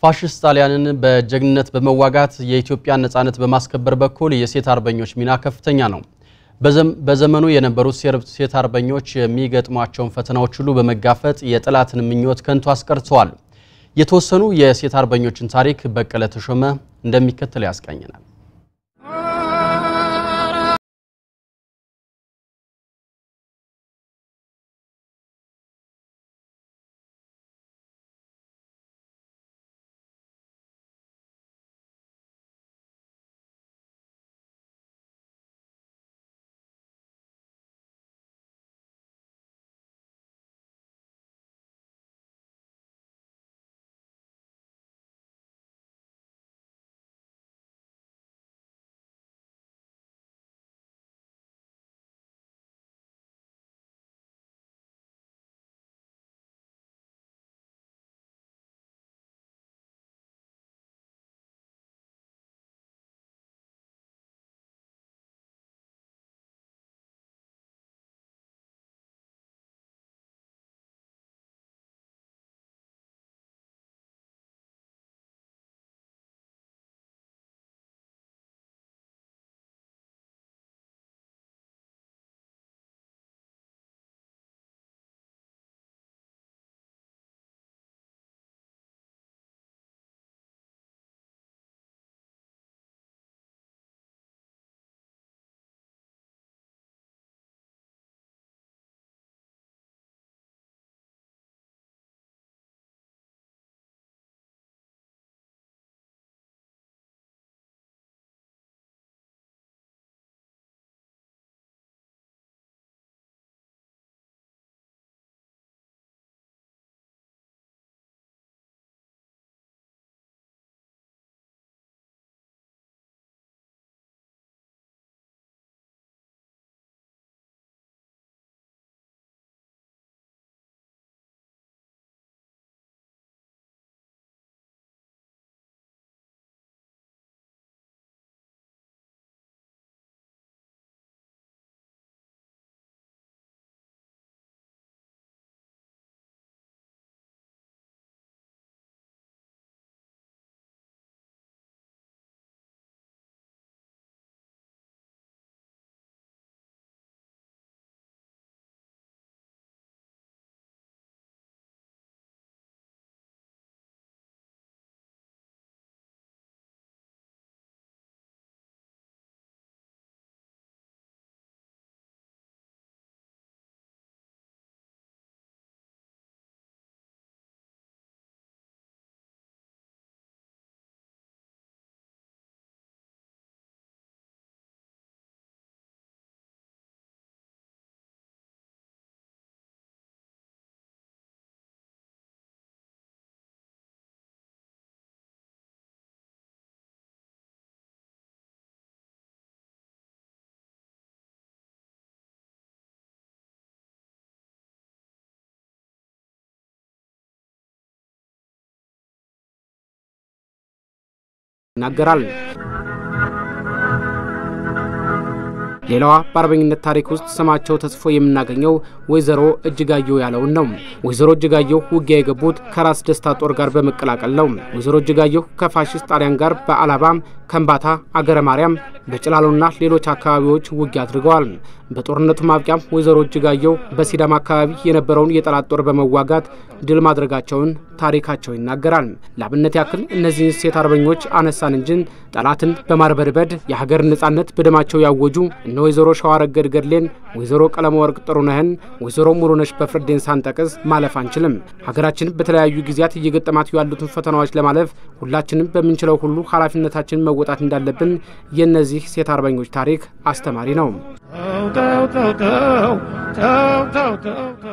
ፋሽስት ጣሊያንን በጀግንነት በመዋጋት የኢትዮጵያን ነጻነት በማስከበር በኩል የሴት አርበኞች ሚና ከፍተኛ ነው። በዘመኑ የነበሩት ሴት አርበኞች የሚገጥሟቸውን ፈተናዎች ሁሉ በመጋፈጥ የጠላትን ምኞት ከንቱ አስቀርተዋል። የተወሰኑ የሴት አርበኞችን ታሪክ በቀለ ተሾመ እንደሚከተለው ያስቃኘናል። ናገራል ሌላዋ በአርበኝነት ታሪክ ውስጥ ስማቸው ተጽፎ የምናገኘው ወይዘሮ እጅጋየሁ ያለውን ነው። ወይዘሮ እጅጋየሁ ውጊያ የገቡት ከራስ ደስታ ጦር ጋር በመቀላቀል ነው። ወይዘሮ እጅጋየሁ ከፋሽስት ጣሊያን ጋር በአላባም፣ ከምባታ፣ አገረ ማርያም፣ በጭላሎና ሌሎች አካባቢዎች ውጊያ አድርገዋል። በጦርነቱ ማብቂያም ወይዘሮ እጅጋየሁ በሲዳማ አካባቢ የነበረውን የጠላት ጦር በመዋጋት ድል ማድረጋቸውን ታሪካቸው ይናገራል። ለአብነት ያክል እነዚህ ሴት አርበኞች አነሳን እንጂ ጠላትን በማርበድበድ የሀገር ነጻነት በደማቸው ያወጁ እነ ወይዘሮ ሸዋረገድ ገድሌን፣ ወይዘሮ ቀለመወርቅ ጥሩነህን፣ ወይዘሮ ሙሉነሽ በፍርዴን ሳንጠቅስ ማለፍ አንችልም። ሀገራችን በተለያዩ ጊዜያት እየገጠማት ያሉትን ፈተናዎች ለማለፍ ሁላችንም በመንችለው ሁሉ ኃላፊነታችንን መወጣት እንዳለብን የነዚህ ሴት አርበኞች ታሪክ አስተማሪ ነው።